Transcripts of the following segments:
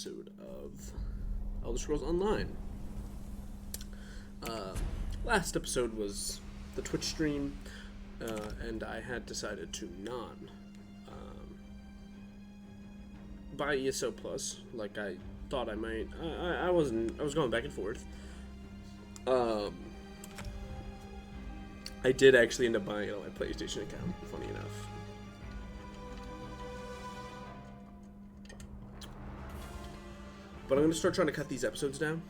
episode of Elder Scrolls Online. Last episode was the Twitch stream, and I had decided to not buy ESO Plus like I thought I might. I was going back and forth. I did actually end up buying it on my PlayStation account, funny enough. But I'm going to start trying to cut these episodes down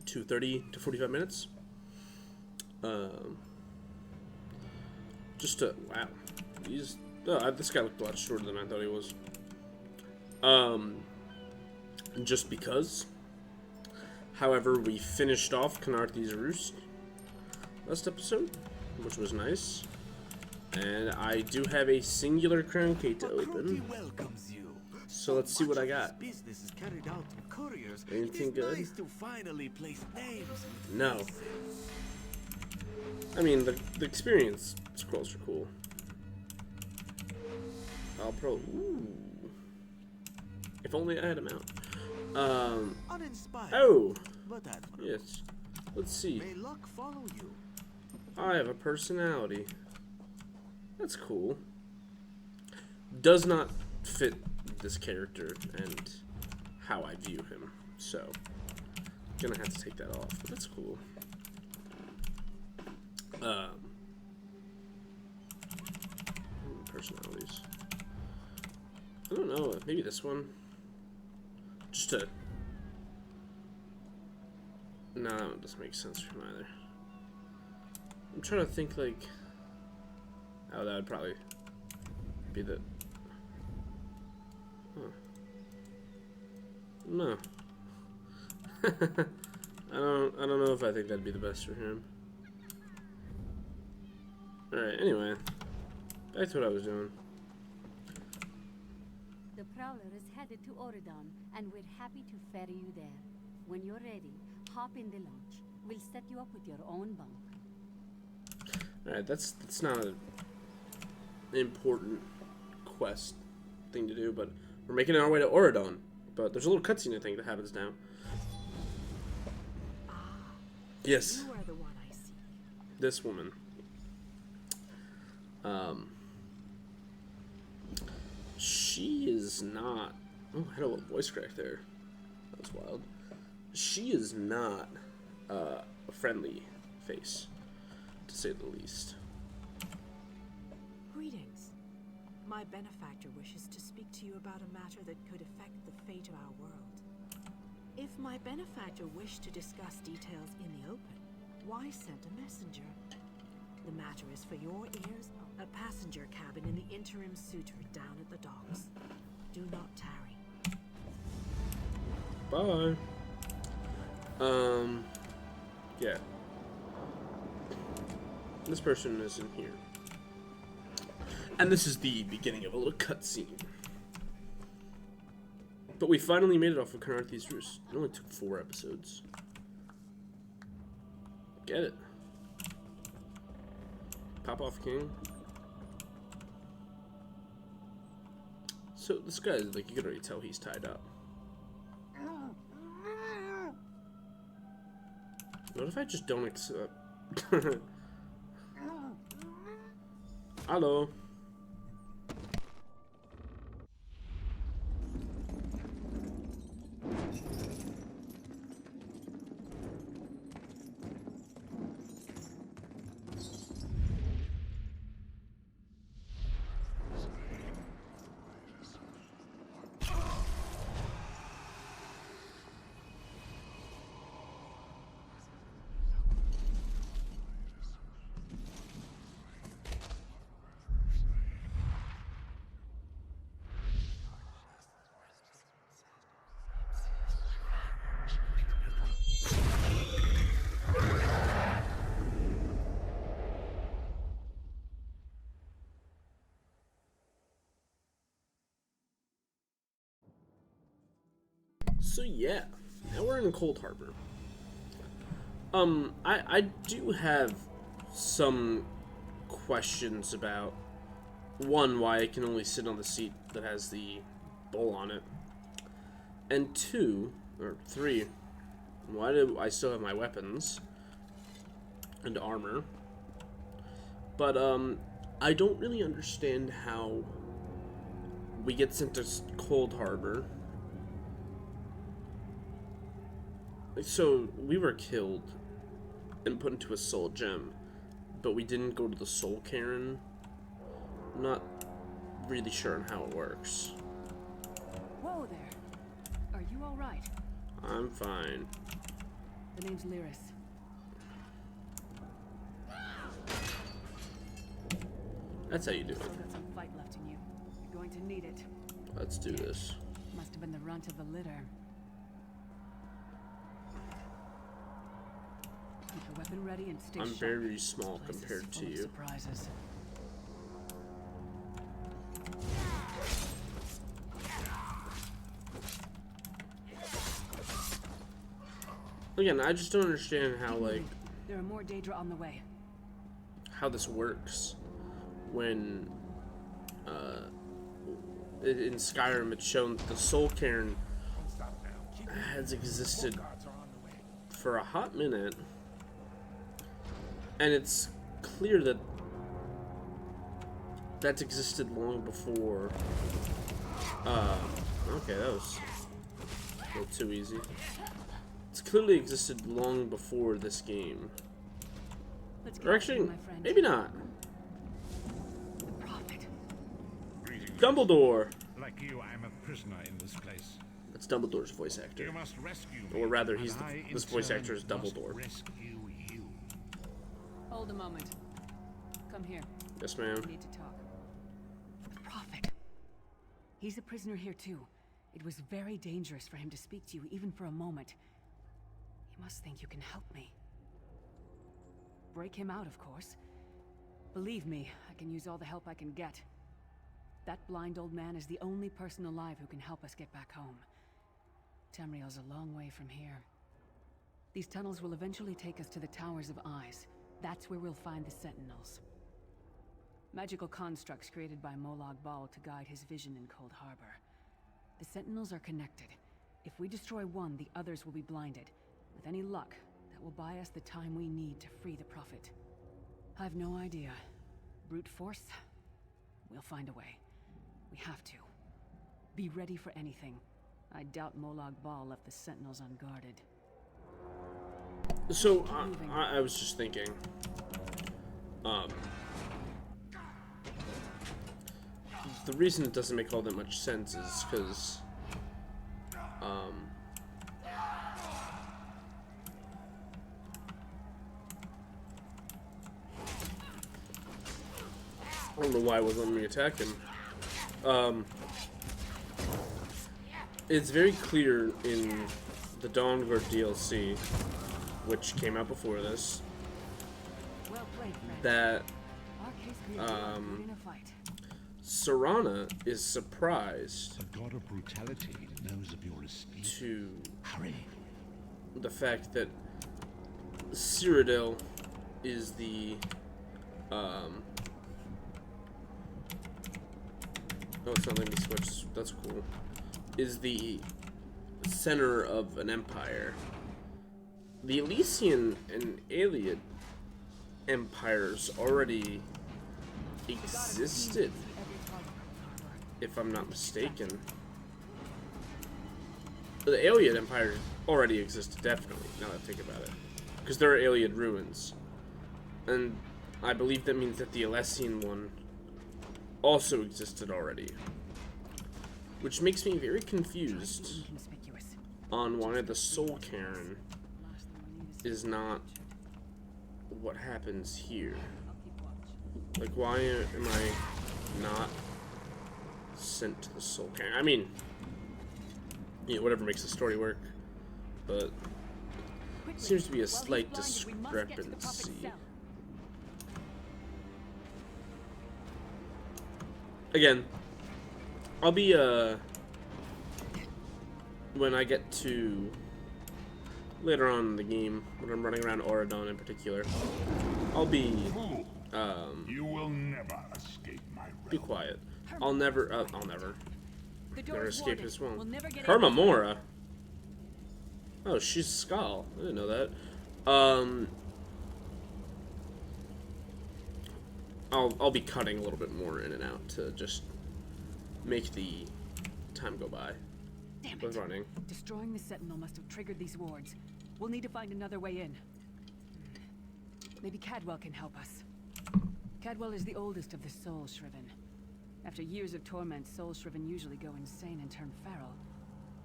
to 30 to 45 minutes. Just to, wow. This guy looked a lot shorter than I thought he was. Just because. However, we finished off Canarthy's Roost last episode, which was nice. And I do have a singular crown gate to open. So let's see what I got. Anything good? No. I mean, the experience scrolls are cool. I'll probably... Ooh. If only I had them out. Oh! Yes. Let's see. I have a personality. That's cool. Does not fit this character and how I view him, so gonna have to take that off, but that's cool. Personalities. I don't know, maybe this one. Just to... No, that one doesn't make sense for him either. I'm trying to think, like... Oh, that would probably be the... Huh. No. I don't know if I think that'd be the best for him. Alright, anyway. Back to what I was doing. The Prowler is headed to Auridon, and we're happy to ferry you there. When you're ready, hop in the launch. We'll set you up with your own bunk. Alright, that's not an important quest thing to do, but we're making our way to Auridon. But there's a little cutscene, I think, that happens now. Yes. You are the one I see. This woman. She is not... Oh, I had a little voice crack there. That was wild. She is not a friendly face, to say the least. Greetings. My benefactor wishes to speak to you about a matter that could affect the fate of our world. If my benefactor wished to discuss details in the open, why send a messenger? The matter is for your ears, a passenger cabin in the interim suitor down at the docks. Do not tarry. Bye. Yeah. This person is in here. And this is the beginning of a little cutscene. But we finally made it off of Canarthy's Roost. It only took 4 episodes. Get it. Pop off, King. So this guy, like, you can already tell he's tied up. What if I just don't accept? Hello. So yeah, now we're in Cold Harbor. I do have some questions about, one, why I can only sit on the seat that has the bowl on it, And 2, or 3, why do I still have my weapons and armor? But, I don't really understand how we get sent to Cold Harbor. So, we were killed and put into a soul gem, but we didn't go to the Soul Cairn. Not really sure on how it works. Whoa there. Are you all right? I'm fine. The name's Lyris. That's how you do it. Still got some fight left in you. You're going to need it. Let's do this. Must have been the runt of the litter. Keep your weapon ready and stay I'm sharp. very small This place is compared to full of you. Surprises. Again, I just don't understand how, like, There are more Daedra on the way. how this works when in Skyrim it's shown that the Soul Cairn has existed for a hot minute, and it's clear that that's existed long before. Okay, that was a little too easy. It's clearly existed long before this game. Let's Or get actually, my friend. maybe not. The prophet. Dumbledore! Like you, I am a prisoner in this place. That's Dumbledore's voice actor. You must rescue me. Or rather, he's and I, in this voice turn, actor is must Dumbledore. Rescue you. Hold a moment. Come here. Yes, ma'am. We need to talk. The prophet. He's a prisoner here too. It was very dangerous for him to speak to you even for a moment. You must think you can help me. Break him out, of course. Believe me, I can use all the help I can get. That blind old man is the only person alive who can help us get back home. Tamriel's a long way from here. These tunnels will eventually take us to the Towers of Eyes. That's where we'll find the Sentinels. Magical constructs created by Molag Bal to guide his vision in Cold Harbor. The Sentinels are connected. If we destroy one, the others will be blinded. With any luck, that will buy us the time we need to free the Prophet. I've no idea. Brute force? We'll find a way. We have to. Be ready for anything. I doubt Molag Bal left the Sentinels unguarded. So, I was just thinking, the reason it doesn't make all that much sense is because, I don't know why it wasn't letting me attack him. It's very clear in the Dawnguard DLC, which came out before this, Well played, friend. that Our case can be good in a fight. Serana is surprised The god of brutality knows of your escape. to Hurry. the fact that Cyrodiil is the oh, it's not letting me switch. That's cool. Is the center of an empire. The Elysian and Iliad empires already existed, if I'm not mistaken. The Iliad Empire already existed, definitely, now that I think about it. Because there are Iliad ruins. And I believe that means that the Elysian one also existed already. Which makes me very confused Inconspicuous. on why the Soul Cairn Last thing we need is is not what happens here. Like, why am I not sent to the Soul Cairn? I mean, you know, whatever makes the story work, but quickly. seems to be a While he's slight blinded, we must get to the prophet's discrepancy. cell. Again, I'll be, when I get to later on in the game, when I'm running around Auridon in particular, I'll be, You will never escape my be quiet. I'll never, The door Better is escape warded. as well. We'll never get in. Hermamora. Oh, she's Skull. I didn't know that. I'll be cutting a little bit more in and out to just make the time go by. Damn With it. running. Destroying the Sentinel must have triggered these wards. We'll need to find another way in. Maybe Cadwell can help us. Cadwell is the oldest of the Soul Shriven. After years of torment, Soul Shriven usually go insane and turn feral.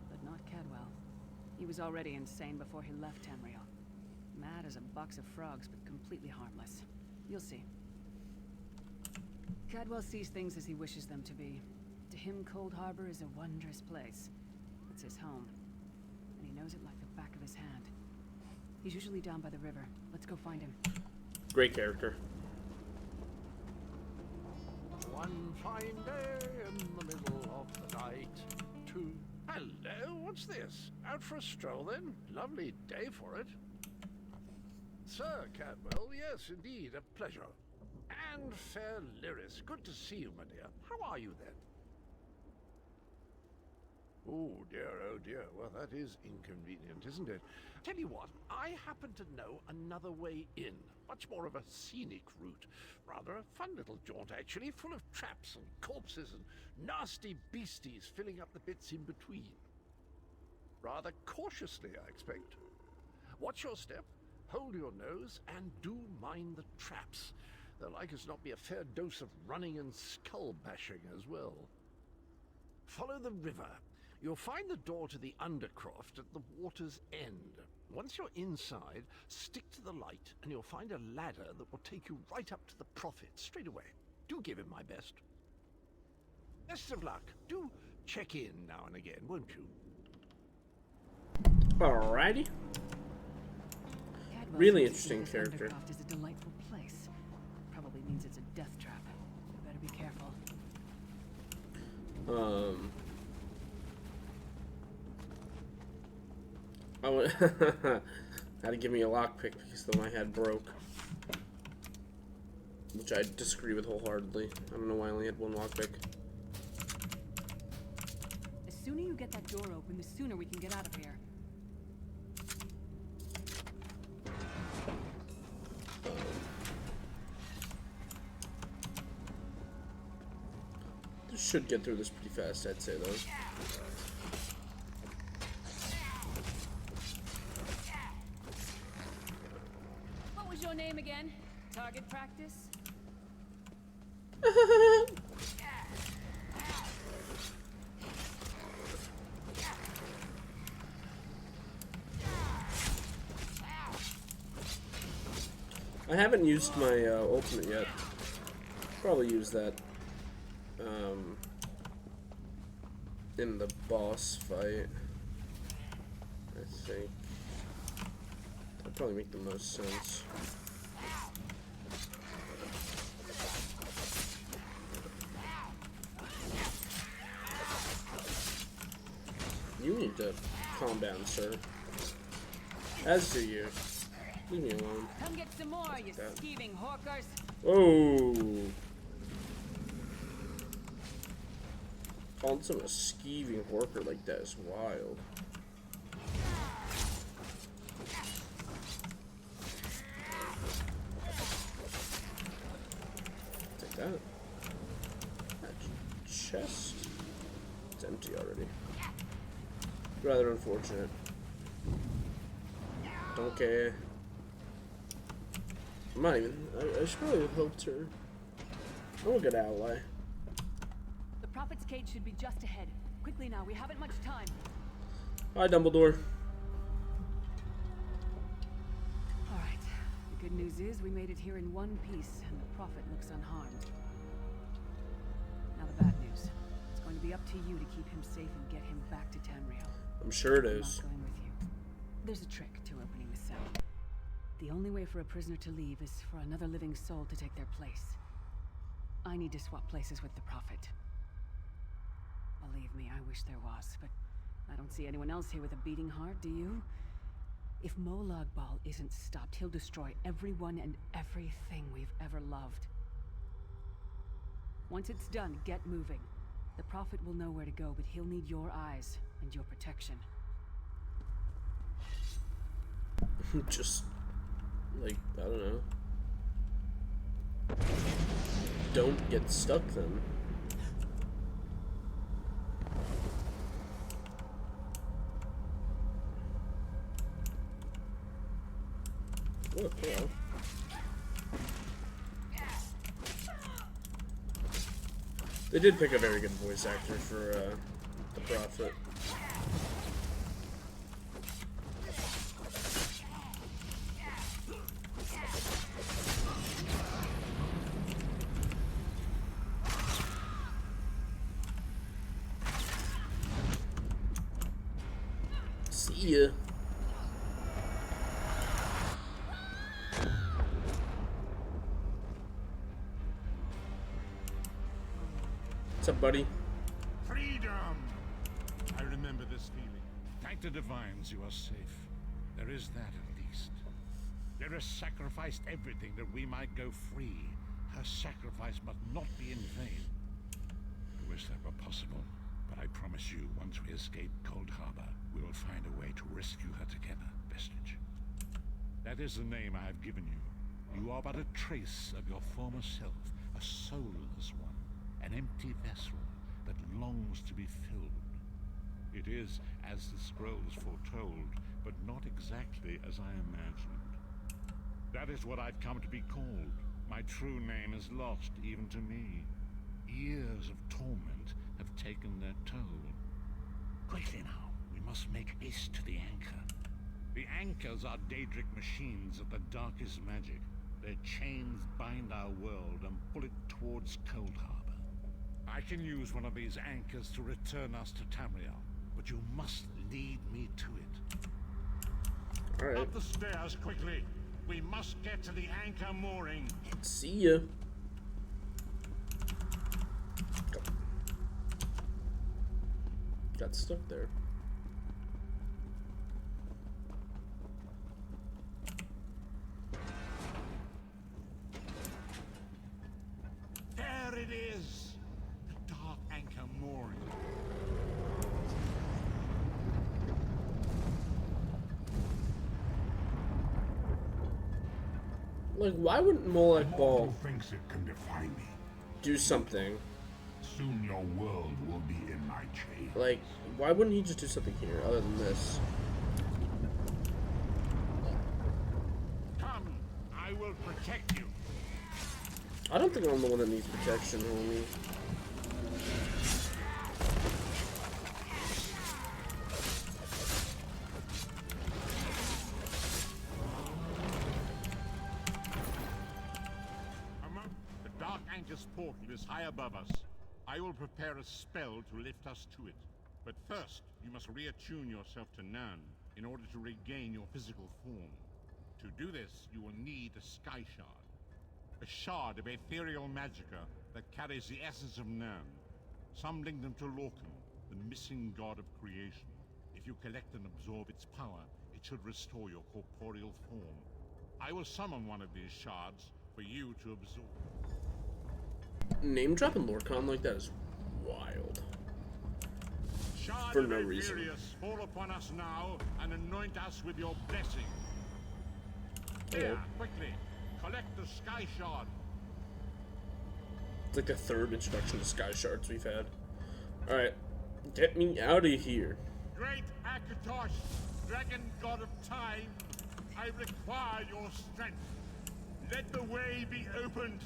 But not Cadwell. He was already insane before he left Tamriel. Mad as a box of frogs, but completely harmless. You'll see. Cadwell sees things as he wishes them to be. To him, Cold Harbor is a wondrous place. It's his home. And he knows it like the back of his hand. He's usually down by the river. Let's go find him. Great character. One fine day in the middle of the night, two... Hello, what's this? Out for a stroll then? Lovely day for it. Sir Cadwell, yes, indeed, a pleasure. And fair Lyris, good to see you, my dear. How are you then? Oh dear, well that is inconvenient, isn't it? Tell you what, I happen to know another way in. Much more of a scenic route. Rather a fun little jaunt, actually, full of traps and corpses and nasty beasties filling up the bits in between. Rather cautiously, I expect. Watch your step, hold your nose, and do mind the traps. There'll like as not be a fair dose of running and skull bashing as well. Follow the river. You'll find the door to the Undercroft at the water's end. Once you're inside, stick to the light and you'll find a ladder that will take you right up to the Prophet straight away. Do give him my best. Best of luck. Do check in now and again, won't you? Alrighty. Cadwell Really seems to interesting think this character. Undercroft is a delightful place. Probably means it's a death trap. We better be careful. Oh, had to give me a lockpick because the one I had broke. Which I disagree with wholeheartedly. I don't know why I only had one lockpick. The sooner you get that door open, the sooner we can get out of here. Should get through this pretty fast, I'd say, though. What was your name again? Target practice? I haven't used my ultimate yet. Probably use that in the boss fight. I think that'd probably make the most sense. You need to calm down, sir. As do you. Leave me alone. Come get some more, you that. skeeving hawkers. Oh. Calling someone a skeeving horker like that is wild. Take that. That chest. It's empty already. Rather unfortunate. Don't care. I'm not even. I should probably have helped her. I'm a good ally. The Prophet's cage should be just ahead. Quickly now, we haven't much time. Hi, Dumbledore. Alright. The good news is we made it here in one piece, and the Prophet looks unharmed. Now the bad news. It's going to be up to you to keep him safe and get him back to Tamriel. I'm sure it I'm is. not going with you. There's a trick to opening the cell. The only way for a prisoner to leave is for another living soul to take their place. I need to swap places with the Prophet. Believe me, I wish there was, but I don't see anyone else here with a beating heart, do you? If Molag Bal isn't stopped, he'll destroy everyone and everything we've ever loved. Once it's done, get moving. The Prophet will know where to go, but he'll need your eyes and your protection. Just, like, I don't know. Don't get stuck then. Oh, hello. They did pick a very good voice actor for the Prophet. See ya. What's up, buddy? Freedom! I remember this feeling. Thank the divines you are safe. There is that at least. There has sacrificed everything that we might go free. Her sacrifice must not be in vain. I wish that were possible, but I promise you, once we escape Cold Harbor, we will find a way to rescue her together, Vestige. That is the name I have given you. You are but a trace of your former self, a soulless one. An empty vessel that longs to be filled. It is as the scrolls foretold, but not exactly as I imagined. That is what I've come to be called. My true name is lost even to me. Years of torment have taken their toll. Quickly now, we must make haste to the anchor. The anchors are Daedric machines of the darkest magic. Their chains bind our world and pull it towards Cold Harbor. I can use one of these anchors to return us to Tamriel, but you must lead me to it. Alright. Up the stairs, quickly! We must get to the anchor mooring. See ya. Got stuck there. There it is! The dark anchor mooring. Like, why wouldn't Molech Ball Who thinks it can defy me? do something? Soon your world will be in my chains. Like, why wouldn't he just do something here other than this? Come, I will protect you. I don't think I'm the one that needs protection, homie. The dark anchor's portal is high above us. I will prepare a spell to lift us to it. But first, you must reattune yourself to Nan in order to regain your physical form. To do this, you will need a sky shard. A shard of ethereal magicka that carries the essence of Nan. Some link them to Lorcan, the missing god of creation. If you collect and absorb its power, it should restore your corporeal form. I will summon one of these shards for you to absorb. Name dropping Lorcan like that is wild. Shard For of no reason. Aetherius, fall upon us now and anoint us with your blessing. Okay. Here, quickly, collect the sky shard. It's like the third introduction to Sky Shards we've had. Alright, get me out of here. Great Akatosh, dragon god of time, I require your strength. Let the way be opened.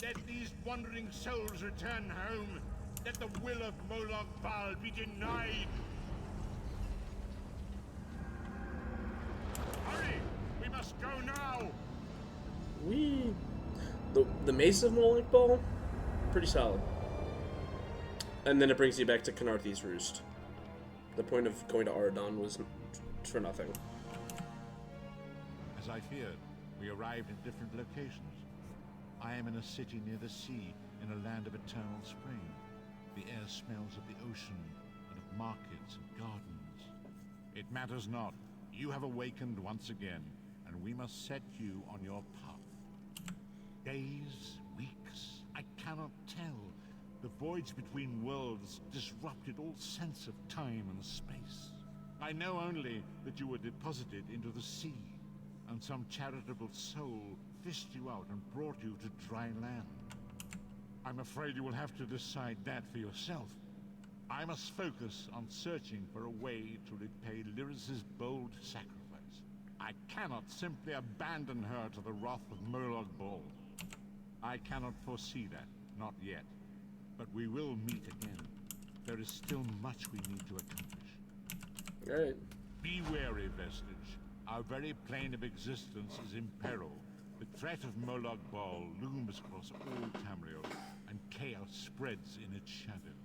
Let these wandering souls return home. Let the will of Moloch Baal be denied. Hurry! We must go now! Whee! The Mace of Molech Ball? Pretty solid. And then it brings you back to Canarthy's Roost. The point of going to Auridon was for nothing. As I feared, we arrived at different locations. I am in a city near the sea, in a land of eternal spring. The air smells of the ocean, and of markets and gardens. It matters not. You have awakened once again, and we must set you on your path. Days, weeks, I cannot tell. The voids between worlds disrupted all sense of time and space. I know only that you were deposited into the sea, and some charitable soul fished you out and brought you to dry land. I'm afraid you will have to decide that for yourself. I must focus on searching for a way to repay Lyris's bold sacrifice. I cannot simply abandon her to the wrath of Murloc Ball. I cannot foresee that, not yet. But we will meet again. There is still much we need to accomplish. Alright. Be wary, Vestige. Our very plane of existence is in peril. The threat of Murloc Ball looms across all Tamriel, and chaos spreads in its shadow.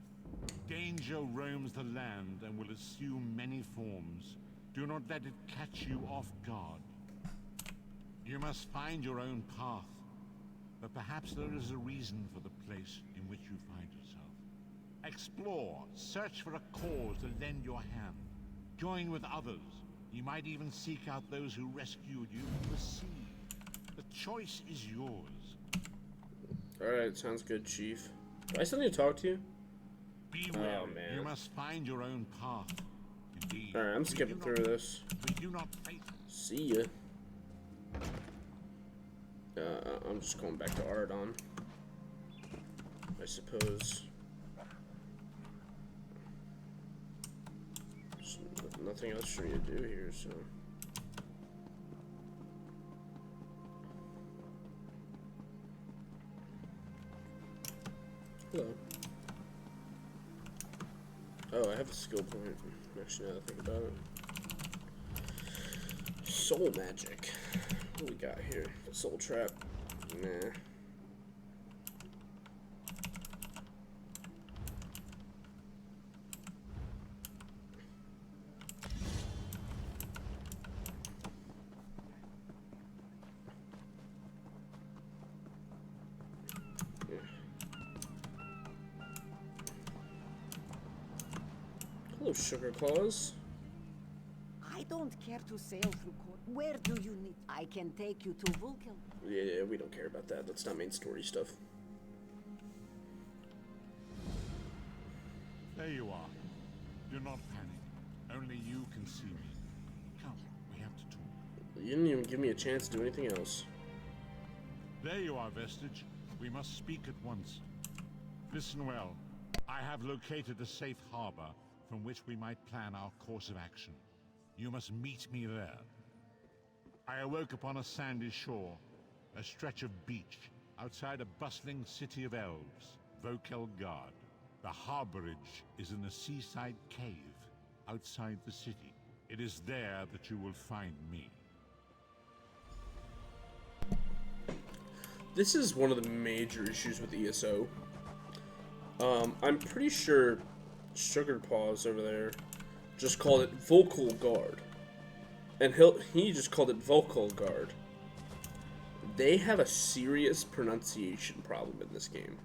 Danger roams the land and will assume many forms. Do not let it catch you off guard. You must find your own path, but perhaps there is a reason for the place in which you find yourself. Explore, search for a cause to lend your hand. Join with others. You might even seek out those who rescued you from the sea. The choice is yours. Alright, sounds good, Chief. Do I still need to talk to you? Be wary. Oh, man. You must find your own path. Indeed. Alright, I'm skipping through this. We do not face. See ya. I'm just going back to Auridon, I suppose. There's nothing else for me to do here, so. Hello. Oh, I have a skill point. Actually, now that I think about it. Soul magic. What do we got here? Soul trap. Nah. Hello, Sugar Claws. I don't care to sail through court. Where do you need? I can take you to Vulcan. Yeah, we don't care about that. That's not main story stuff. There you are. Do not panic. Only you can see me. Come, we have to talk. You didn't even give me a chance to do anything else. There you are, Vestige. We must speak at once. Listen well. I have located a safe harbor from which we might plan our course of action. You must meet me there. I awoke upon a sandy shore, a stretch of beach, outside a bustling city of elves, Vokelgard. The harborage is in a seaside cave, outside the city. It is there that you will find me. This is one of the major issues with ESO. I'm pretty sure Sugar Paws over there just called it Vocal Guard. And he just called it Vocal Guard. They have a serious pronunciation problem in this game.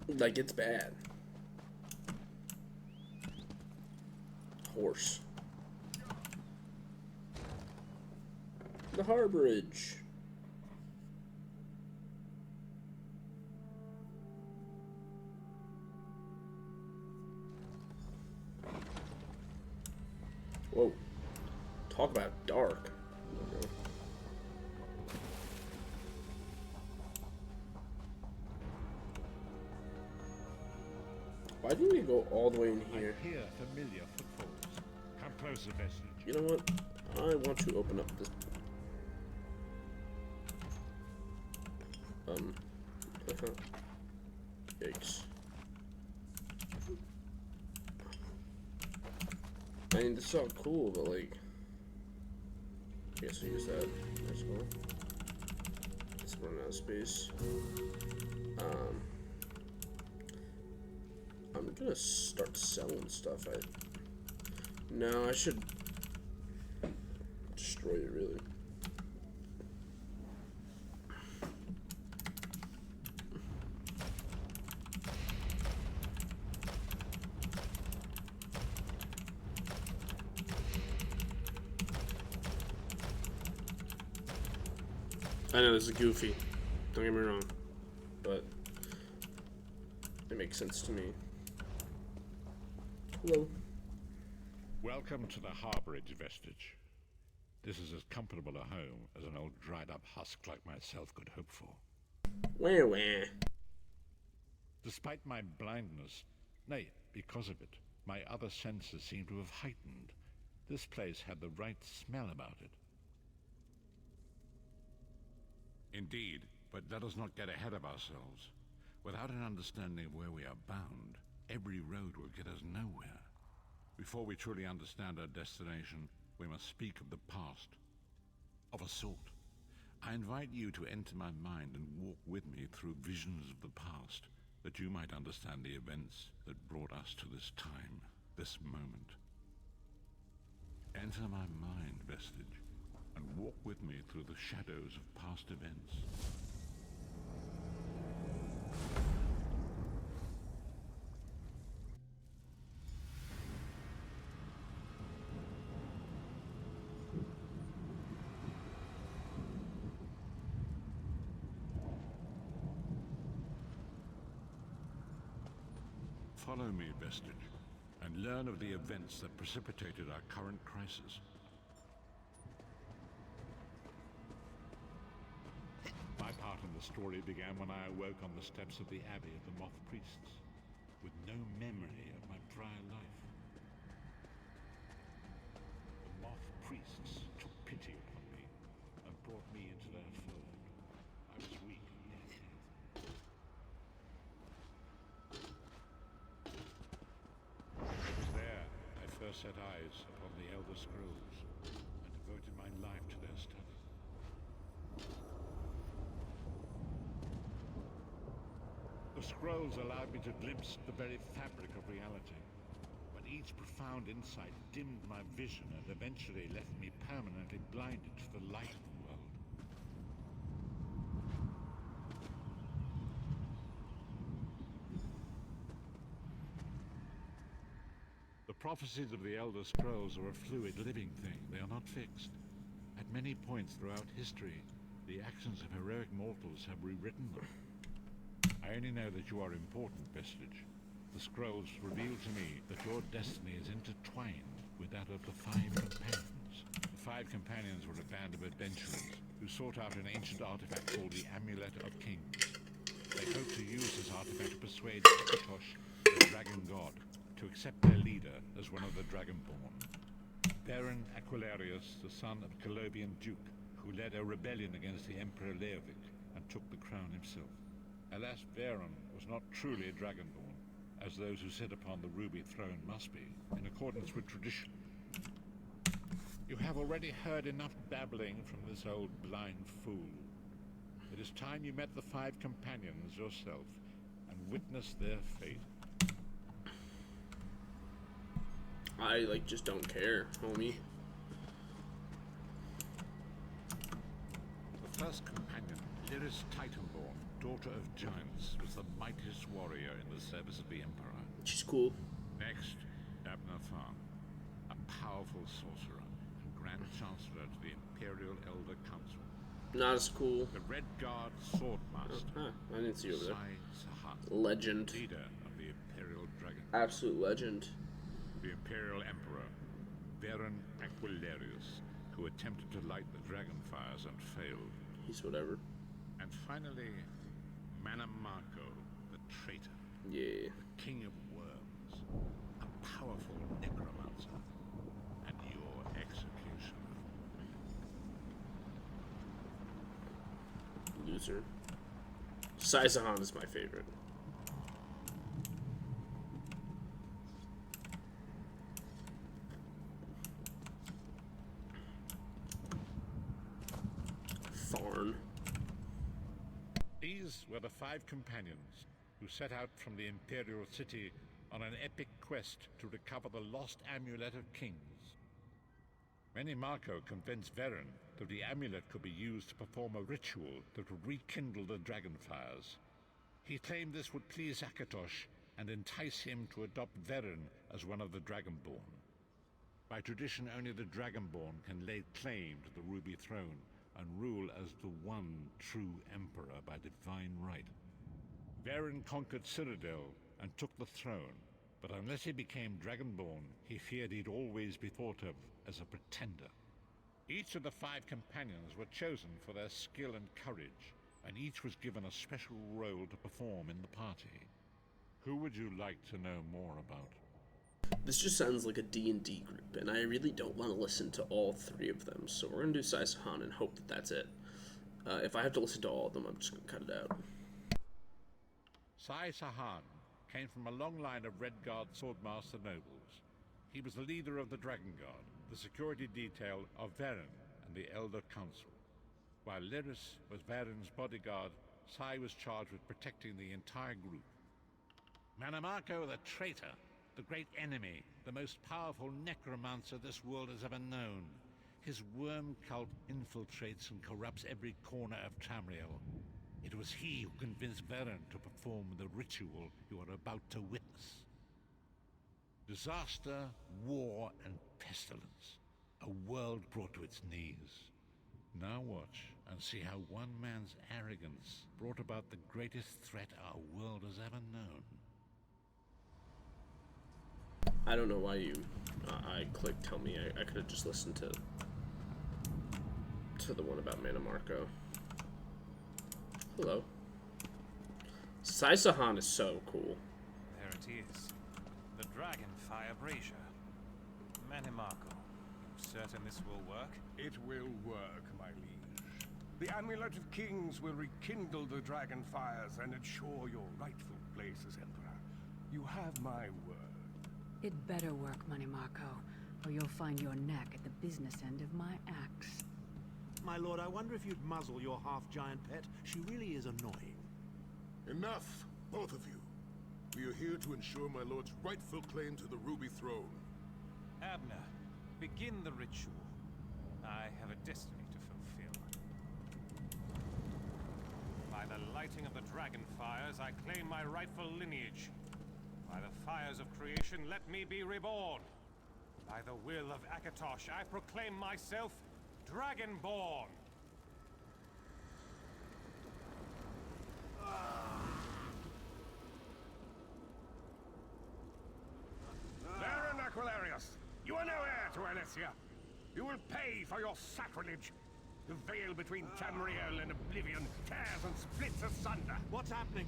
Like, it's bad. Horse. The harborage. Whoa. Talk about dark. Okay. Why didn't we go all the way in here? I hear familiar footfalls. Come closer, Vestige. You know what? I want to open up this. Yikes. I mean, this is all cool, but like, I guess I'll use that as well. Let's run out of space. I'm gonna start selling stuff. No, I should destroy it, really. I know this is goofy, don't get me wrong, but They make sense to me. Hello. Welcome to the Harborage, Vestige. This is as comfortable a home as an old dried-up husk like myself could hope for. Wah, wah. Despite my blindness, nay, because of it, my other senses seem to have heightened. This place had the right smell about it. Indeed, but let us not get ahead of ourselves. Without an understanding of where we are bound, every road will get us nowhere. Before we truly understand our destination, we must speak of the past. Of a sort. I invite you to enter my mind and walk with me through visions of the past, that you might understand the events that brought us to this time, this moment. Enter my mind, Vestige, and walk with me through the shadows of past events. Follow me, Vestige, and learn of the events that precipitated our current crisis. My part in the story began when I awoke on the steps of the Abbey of the Moth Priests, with no memory of my prior life. The Moth Priests took pity upon me and brought me into their fold. I was weak and near death. It was there I first set eyes upon the Elder Scrolls and devoted my life to their study. The scrolls allowed me to glimpse the very fabric of reality, but each profound insight dimmed my vision and eventually left me permanently blinded to the light of the world. The prophecies of the Elder Scrolls are a fluid, living thing. They are not fixed. At many points throughout history, the actions of heroic mortals have rewritten them. I only know that you are important, Vestige. The scrolls reveal to me that your destiny is intertwined with that of the Five Companions. The Five Companions were a band of adventurers who sought out an ancient artifact called the Amulet of Kings. They hoped to use this artifact to persuade Akatosh, the dragon god, to accept their leader as one of the Dragonborn. Baron Aquilarius, the son of Colobian Duke, who led a rebellion against the Emperor Leovic and took the crown himself. Alas, Veron was not truly a Dragonborn, as those who sit upon the Ruby Throne must be, in accordance with tradition. You have already heard enough babbling from this old blind fool. It is time you met the Five Companions yourself and witnessed their fate. I, just don't care, homie. The first companion, Lyris Titanborn, daughter of giants, was the mightiest warrior in the service of the Emperor. She's cool. Next, Abner Tharn, a powerful sorcerer and Grand Chancellor to the Imperial Elder Council. Not as cool. The Red Guard Swordmaster, I didn't see you over there. Sai Sahat, Legend. leader of the Imperial Dragon. Absolute legend. The Imperial Emperor, Baron Aquilarius, who attempted to light the dragon fires and failed. He's whatever. And finally, Manamako, the traitor. Yeah. The King of Worms, a powerful necromancer, and your executioner. Loser. Saizahan is my favorite. Tharn. These were the Five Companions who set out from the Imperial City on an epic quest to recover the lost Amulet of Kings. Manamako convinced Veron that the amulet could be used to perform a ritual that would rekindle the dragon fires. He claimed this would please Akatosh and entice him to adopt Veron as one of the Dragonborn. By tradition, only the Dragonborn can lay claim to the Ruby Throne and rule as the one true emperor by divine right. Veron conquered Cyrodiil and took the throne. But unless he became Dragonborn, he feared he'd always be thought of as a pretender. Each of the 5 companions were chosen for their skill and courage, and each was given a special role to perform in the party. Who would you like to know more about? This just sounds like a D&D group, and I really don't want to listen to all 3 of them, so we're going to do Sai-Sahan and hope that that's it. If I have to listen to all of them, I'm just going to cut it out. Sai-Sahan came from a long line of Redguard swordmaster nobles. He was the leader of the Dragon Guard, the security detail of Varen and the Elder Council. While Lyris was Varen's bodyguard, Sai was charged with protecting the entire group. Manamako the traitor, the great enemy, the most powerful necromancer this world has ever known. His worm cult infiltrates and corrupts every corner of Tamriel. It was he who convinced Varen to perform the ritual you are about to witness. Disaster, war, and pestilence. A world brought to its knees. Now watch and see how one man's arrogance brought about the greatest threat our world has ever known. I don't know why I clicked tell me. I could have just listened to the one about Manamako. Hello. Sai-Sahan is so cool. There it is. The Dragonfire Brazier. Manamako, you certain this will work? It will work, my liege. The Amulet of Kings will rekindle the dragon fires and ensure your rightful place as Emperor. You have my word. It better work, Manamako, or you'll find your neck at the business end of my axe. My lord, I wonder if you'd muzzle your half-giant pet. She really is annoying. Enough, both of you. We are here to ensure my lord's rightful claim to the Ruby Throne. Abner, begin the ritual. I have a destiny to fulfill. By the lighting of the dragon fires, I claim my rightful lineage. By the fires of creation, let me be reborn. By the will of Akatosh, I proclaim myself Dragonborn. Baron Aquilarius, you are no heir to Alessia. You will pay for your sacrilege. The veil between Tamriel and Oblivion tears and splits asunder. What's happening?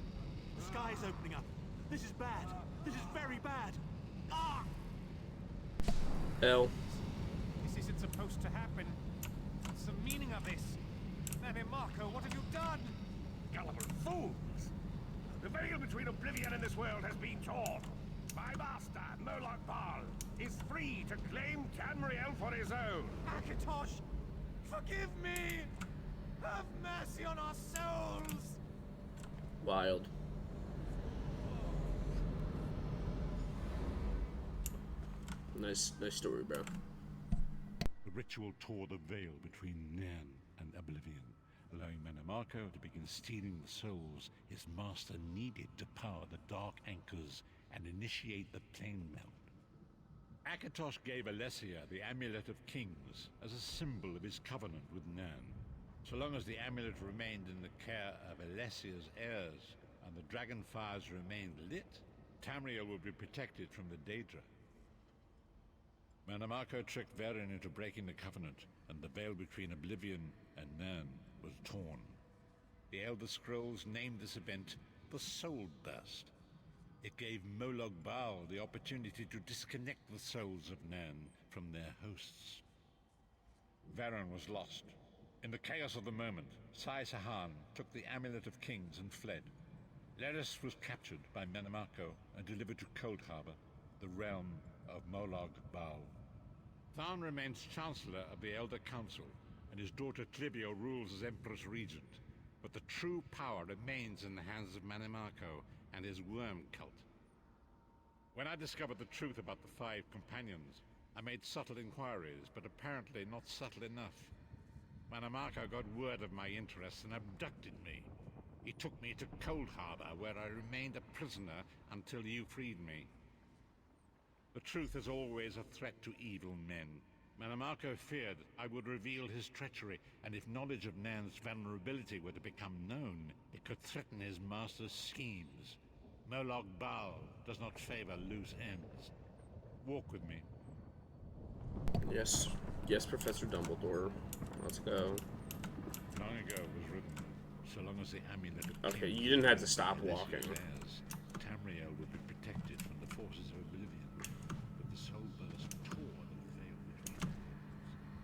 The sky's opening up. This is bad. This is very bad. Ah! L. This isn't supposed to happen. What's the meaning of this? Manamako, what have you done? Gullible fools! The veil between Oblivion and this world has been torn. My master, Moloch Baal, is free to claim Tamriel for his own. Akatosh, forgive me! Have mercy on our souls! Wild. Nice story, bro. The ritual tore the veil between Nan and Oblivion, allowing Manamako to begin stealing the souls his master needed to power the dark anchors and initiate the plane melt. Akatosh gave Alessia the Amulet of Kings as a symbol of his covenant with Nan. So long as the amulet remained in the care of Alessia's heirs and the dragon fires remained lit, Tamriel would be protected from the Daedra. Manamako tricked Varen into breaking the covenant, and the veil between Oblivion and Nan was torn. The Elder Scrolls named this event the Soul Burst. It gave Moloch Baal the opportunity to disconnect the souls of Nan from their hosts. Varen was lost. In the chaos of the moment, Sai-Sahan took the Amulet of Kings and fled. Lyris was captured by Manamako and delivered to Cold Harbor, the realm of Moloch Baal. Tharn remains Chancellor of the Elder Council, and his daughter Clivio rules as Empress Regent. But the true power remains in the hands of Manamako and his worm cult. When I discovered the truth about the 5 companions, I made subtle inquiries, but apparently not subtle enough. Manamako got word of my interests and abducted me. He took me to Cold Harbor, where I remained a prisoner until you freed me. The truth is always a threat to evil men. Manamako feared I would reveal his treachery, and if knowledge of Nan's vulnerability were to become known, it could threaten his master's schemes. Moloch Baal does not favor loose ends. Walk with me. Yes. Yes, Professor Dumbledore. Let's go. Long ago it was written, so long as the amulet... Okay, you didn't have to stop walking. Tamriel would be protected from the forces of oblivion, but the soul burst tore the veil between the worlds,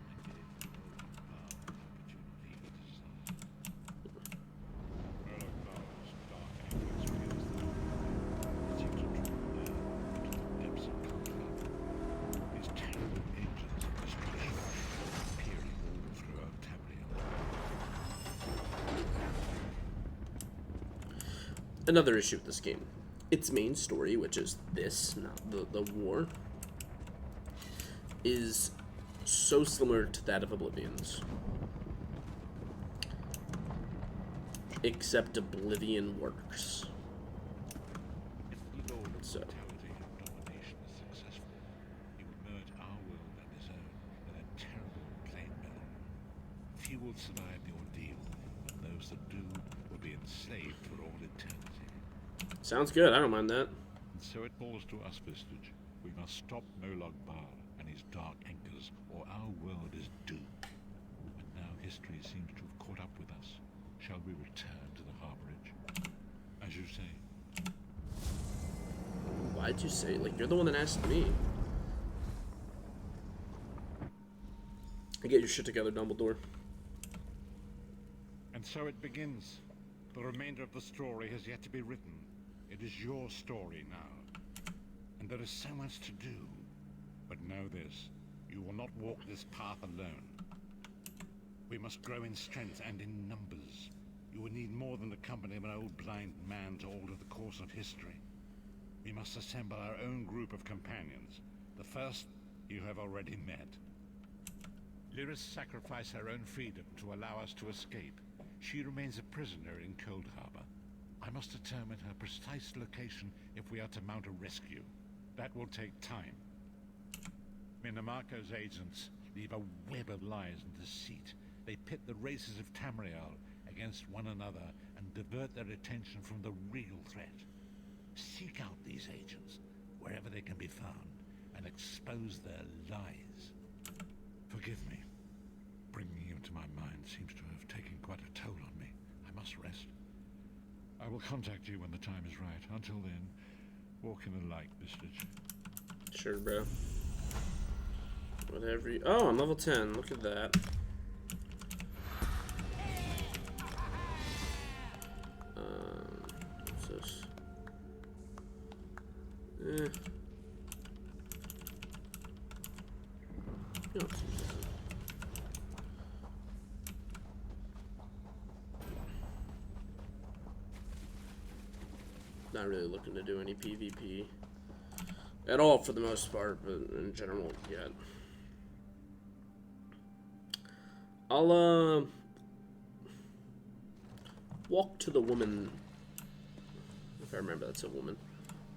and gave Moloch Baal the opportunity to decide. Moloch Baal's dark angels feels that it seems to draw near to the depths of conflict. These terrible angels of destruction appearing all throughout Tamriel. Another issue with this game. Its main story, which is this, not the war, is so similar to that of Oblivion's. Except Oblivion works. If the Lord of So. Mortality and Domination is successful, he will merge our world and his own in a terrible plain metal. Few will survive the ordeal, and those that do will be enslaved for all eternity. Sounds good, I don't mind that. And so it falls to us, Vistage. We must stop Moloch Baal and his dark anchors, or our world is doomed. And now history seems to have caught up with us. Shall we return to the harborage? As you say. Why'd you say, like, you're the one that asked me. Get your shit together, Dumbledore. And so it begins. The remainder of the story has yet to be written. It is your story now. And there is so much to do. But know this, you will not walk this path alone. We must grow in strength and in numbers. You will need more than the company of an old blind man to alter the course of history. We must assemble our own group of companions. The first you have already met. Lyris sacrificed her own freedom to allow us to escape. She remains a prisoner in Cold Harbor. I must determine her precise location if we are to mount a rescue. That will take time. Minamarco's agents leave a web of lies and deceit. They pit the races of Tamriel against one another and divert their attention from the real threat. Seek out these agents, wherever they can be found, and expose their lies. Forgive me. Bringing you to my mind seems to have taken quite a toll on me. I must rest. I will contact you when the time is right. Until then, walk in the light, Vistage. Sure, bro. Whatever you... Oh, I'm level 10. Look at that. What's this? You don't see that. Not really looking to do any PvP at all for the most part, but in general, yeah. I'll walk to the woman, if I remember that's a woman.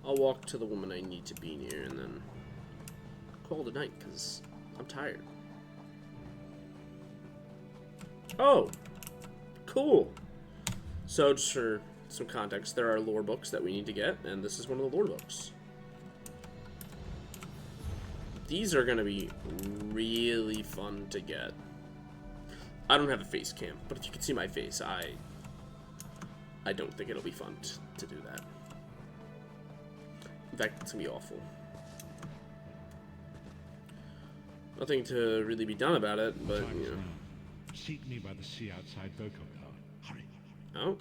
I'll walk to the woman I need to be near and then call it a night because I'm tired. Oh, cool. So just for some context, there are lore books that we need to get, and this is one of the lore books. These are going to be really fun to get. I don't have a face cam, but if you can see my face, I don't think it'll be fun to do that. In fact, it's going to be awful. Nothing to really be done about it, but, you know. Seek me by the sea outside Vocodar. Hurry. Oh.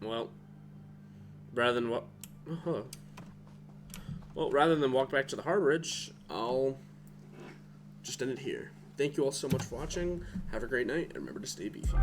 Well, rather than well, rather than walk back to the harborage, I'll just end it here. Thank you all so much for watching. Have a great night, and remember to stay beefy.